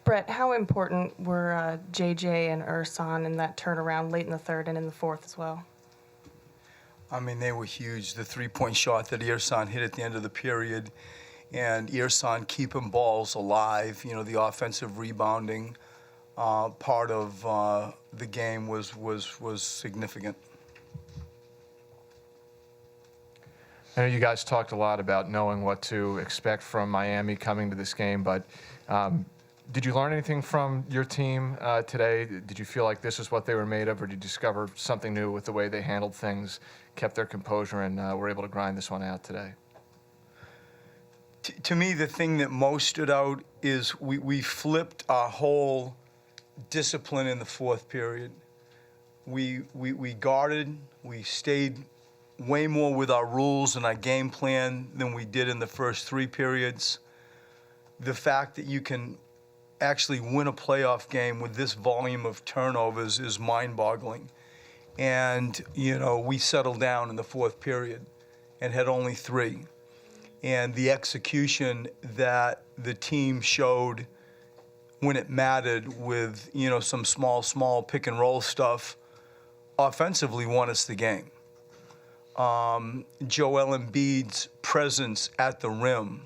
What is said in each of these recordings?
Brett, how important were JJ and Ersan in that turnaround late in the third and in the fourth as well? I mean, they were huge. The three-point shot that Ersan hit at the end of the period, and Ersan keeping balls alive, the offensive rebounding part of the game was significant. I know you guys talked a lot about knowing what to expect from Miami coming to this game, but did you learn anything from your team today? Did you feel like this is what they were made of, or did you discover something new with the way they handled things, kept their composure, and were able to grind this one out today? To me, the thing that most stood out is we flipped our whole discipline in the fourth period. We guarded, we stayed way more with our rules and our game plan than we did in the first three periods. The fact that you can actually win a playoff game with this volume of turnovers is mind-boggling. And, we settled down in the fourth period and had only three. And the execution that the team showed when it mattered with, some small pick and roll stuff offensively won us the game. Joel Embiid's presence at the rim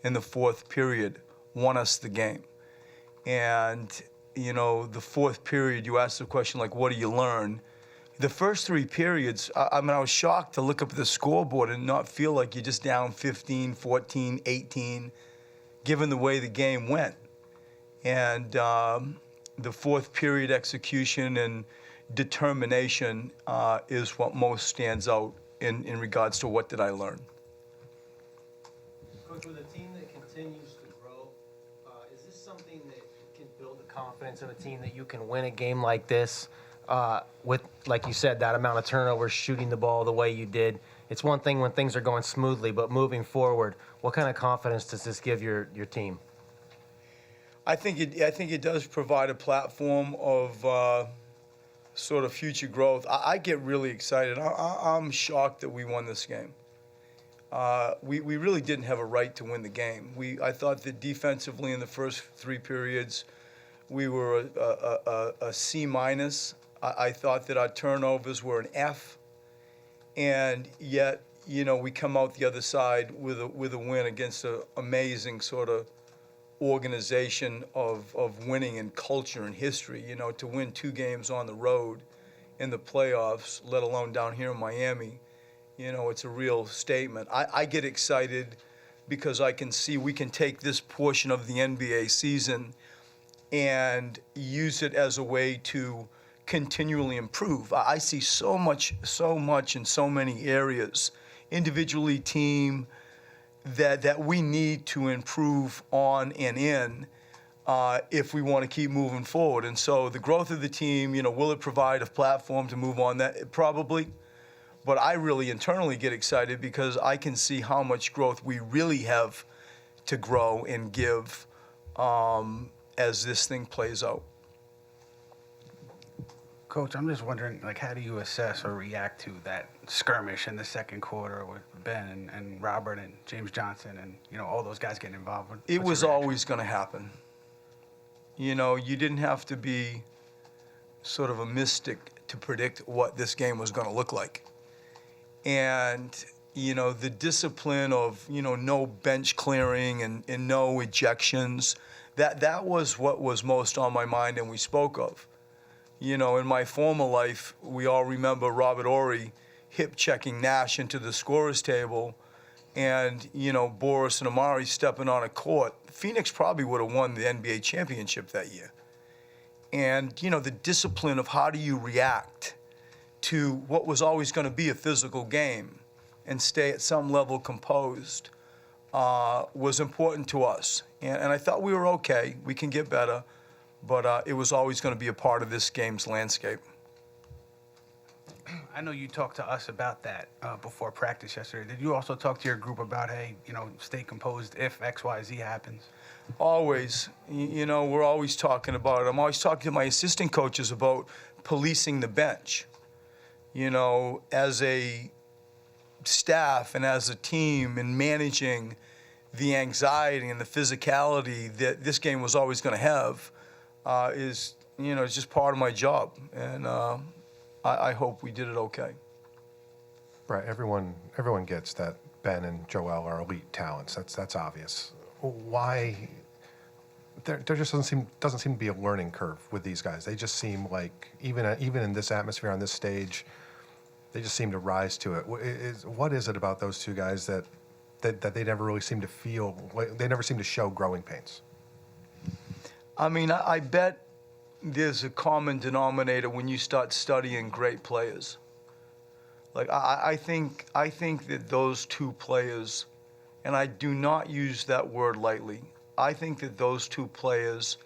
in the fourth period won us the game. And, the fourth period, you asked the question, like, what do you learn? The first three periods, I was shocked to look up at the scoreboard and not feel like you're just down 15, 14, 18, given the way the game went. And the fourth period execution and determination is what most stands out in regards to what did I learn. Coach, with a team that continues to grow, is this something that can build the confidence of a team that you can win a game like this with, like you said, that amount of turnovers, shooting the ball the way you did? It's one thing when things are going smoothly, but moving forward, what kind of confidence does this give your team? I think it does provide a platform of sort of future growth. I get really excited. I'm shocked that we won this game. We really didn't have a right to win the game. I thought that defensively in the first three periods, we were a C-. I thought that our turnovers were an F, and yet, we come out the other side with a win against an amazing sort of organization of winning and culture and history. To win two games on the road in the playoffs, let alone down here in Miami, it's a real statement. I get excited because I can see we can take this portion of the NBA season and use it as a way to continually improve. I see so much in so many areas, individually, team, that we need to improve on and in if we want to keep moving forward. And so the growth of the team, will it provide a platform to move on? That probably. But I really internally get excited because I can see how much growth we really have to grow and give as this thing plays out. Coach, I'm just wondering, how do you assess or react to that skirmish in the second quarter with Ben and Robert and James Johnson and, all those guys getting involved? It was always going to happen. You didn't have to be sort of a mystic to predict what this game was going to look like. And, the discipline of, no bench clearing and no ejections, that was what was most on my mind and we spoke of. In my former life, we all remember Robert Horry hip-checking Nash into the scorer's table and, Boris and Amari stepping on a court. Phoenix probably would have won the NBA championship that year. And, the discipline of how do you react to what was always going to be a physical game and stay at some level composed was important to us. And I thought we were okay. We can get better. But it was always going to be a part of this game's landscape. I know you talked to us about that before practice yesterday. Did you also talk to your group about, hey, stay composed if X, Y, Z happens? Always. We're always talking about it. I'm always talking to my assistant coaches about policing the bench. As a staff and as a team in managing the anxiety and the physicality that this game was always going to have is, it's just part of my job. And I hope we did it okay. Right. Everyone gets that Ben and Joel are elite talents. That's obvious. Why? There just doesn't seem to be a learning curve with these guys. They just seem like even in this atmosphere on this stage, they just seem to rise to it. What is it about those two guys that they never really seem to feel? They never seem to show growing pains. I mean, I bet there's a common denominator when you start studying great players. Like I think that those two players, and I do not use that word lightly, I think that those two players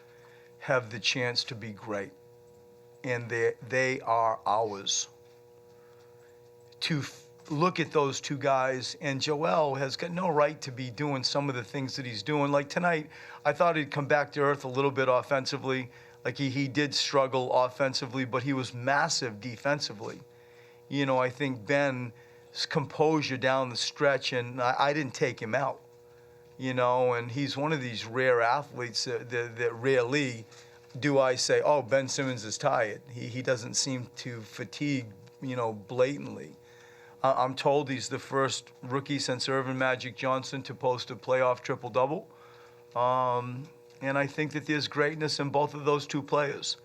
have the chance to be great, and they are ours. To look at those two guys, and Joel has got no right to be doing some of the things that he's doing. Like tonight, I thought he'd come back to earth a little bit offensively. Like he did struggle offensively, but he was massive defensively. I think Ben's composure down the stretch, and I didn't take him out. And he's one of these rare athletes that rarely do I say, oh, Ben Simmons is tired. He doesn't seem to fatigue, blatantly. I'm told he's the first rookie since Irvin Magic Johnson to post a playoff triple-double. And I think that there's greatness in both of those two players.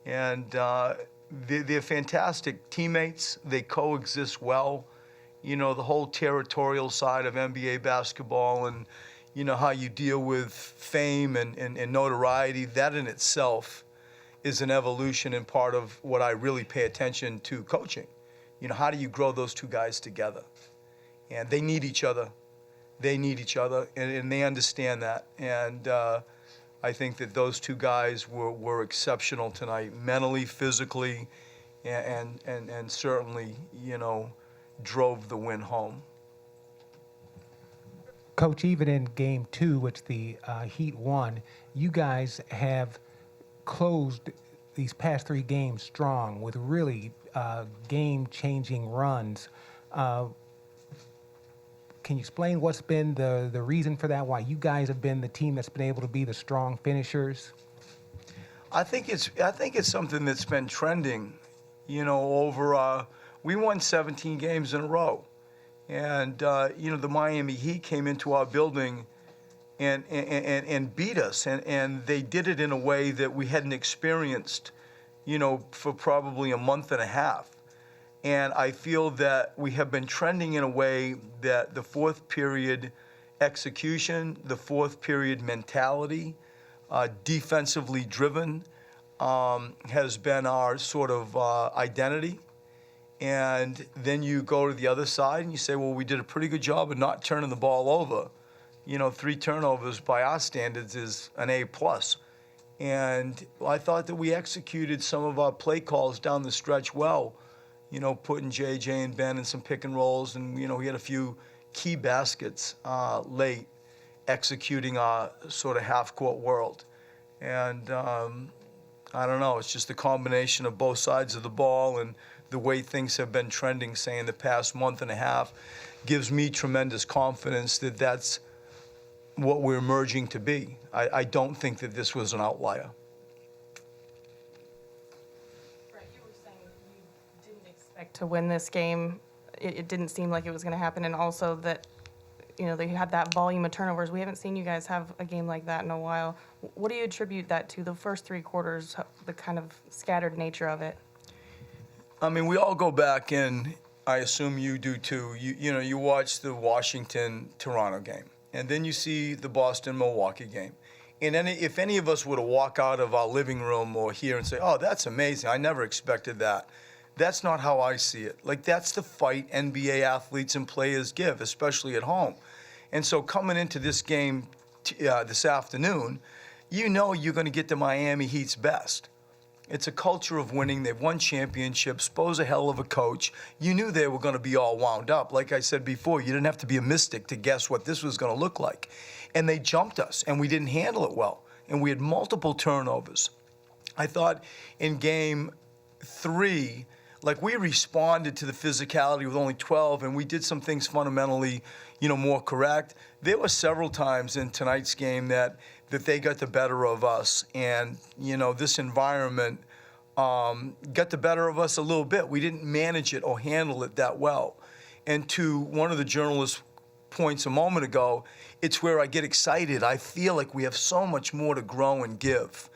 And they're fantastic teammates. They coexist well. The whole territorial side of NBA basketball and, how you deal with fame and notoriety, that in itself is an evolution and part of what I really pay attention to coaching. How do you grow those two guys together? And they need each other. They need each other, and they understand that. And I think that those two guys were exceptional tonight, mentally, physically, and certainly, drove the win home. Coach, even in Game 2, which the Heat won, you guys have closed these past 3 games strong with really game-changing runs. Can you explain what's been the reason for that? Why you guys have been the team that's been able to be the strong finishers? I think it's something that's been trending, over. We won 17 games in a row, and the Miami Heat came into our building and beat us, and they did it in a way that we hadn't experienced, for probably a month and a half. And I feel that we have been trending in a way that the fourth period execution, the fourth period mentality, defensively driven, has been our sort of identity. And then you go to the other side and you say, well, we did a pretty good job of not turning the ball over. 3 turnovers by our standards is an A+. And I thought that we executed some of our play calls down the stretch well, putting JJ and Ben in some pick and rolls. And, we had a few key baskets late, executing our sort of half-court world. And I don't know, it's just a combination of both sides of the ball, and the way things have been trending, say, in the past month and a half, gives me tremendous confidence that that's what we're emerging to be. I don't think that this was an outlier. Brett, you were saying you didn't expect to win this game. It didn't seem like it was going to happen, and also that they had that volume of turnovers. We haven't seen you guys have a game like that in a while. What do you attribute that to? The first 3 quarters, the kind of scattered nature of it. I mean, we all go back and I assume you do too. You watch the Washington-Toronto game, and then you see the Boston-Milwaukee game. And if any of us were to walk out of our living room or here and say, oh, that's amazing, I never expected that. That's not how I see it. Like, that's the fight NBA athletes and players give, especially at home. And so coming into this game this afternoon, you're going to get the Miami Heat's best. It's a culture of winning. They've won championships. Spo's a hell of a coach. You knew they were going to be all wound up. Like I said before, you didn't have to be a mystic to guess what this was going to look like. And they jumped us, and we didn't handle it well. And we had multiple turnovers. I thought in Game 3, like we responded to the physicality with only 12, and we did some things fundamentally, more correct. There were several times in tonight's game that they got the better of us, and this environment got the better of us a little bit. We didn't manage it or handle it that well. And to one of the journalists' points a moment ago, it's where I get excited. I feel like we have so much more to grow and give.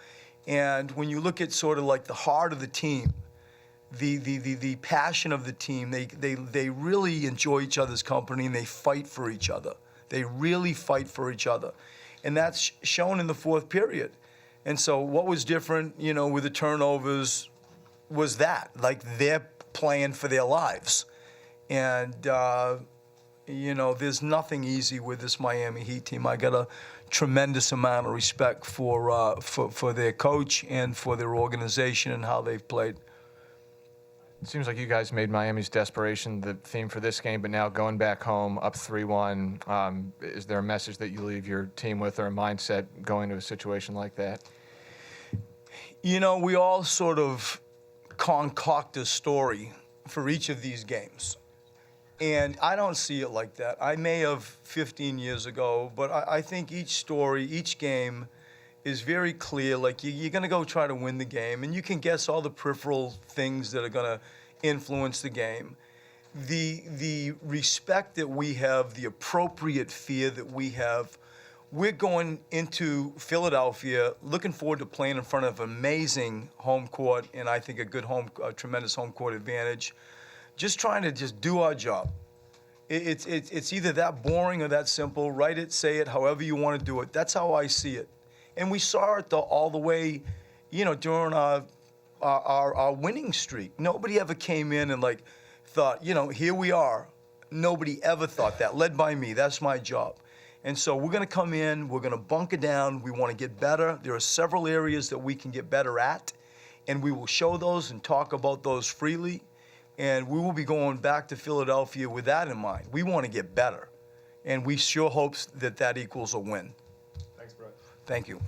And when you look at sort of like the heart of the team, the passion of the team, they really enjoy each other's company and they fight for each other. They really fight for each other. And that's shown in the fourth period. And so what was different, with the turnovers was that, like they're playing for their lives. And, there's nothing easy with this Miami Heat team. I got a tremendous amount of respect for their coach and for their organization and how they've played. It seems like you guys made Miami's desperation the theme for this game, but now going back home up 3-1, is there a message that you leave your team with or a mindset going to a situation like that? We all sort of concoct a story for each of these games. And I don't see it like that. I may have 15 years ago, but I think each story, each game is very clear. Like you're going to go try to win the game, and you can guess all the peripheral things that are going to influence the game. The respect that we have, the appropriate fear that we have, we're going into Philadelphia looking forward to playing in front of amazing home court, and I think a tremendous home court advantage. Just trying to just do our job. It's either that boring or that simple. Write it, say it, however you want to do it. That's how I see it. And we saw it all the way, during our winning streak. Nobody ever came in and thought, here we are. Nobody ever thought that. Led by me. That's my job. And so we're going to come in. We're going to bunker down. We want to get better. There are several areas that we can get better at, and we will show those and talk about those freely. And we will be going back to Philadelphia with that in mind. We want to get better. And we sure hope that equals a win. Thanks, Brett. Thank you.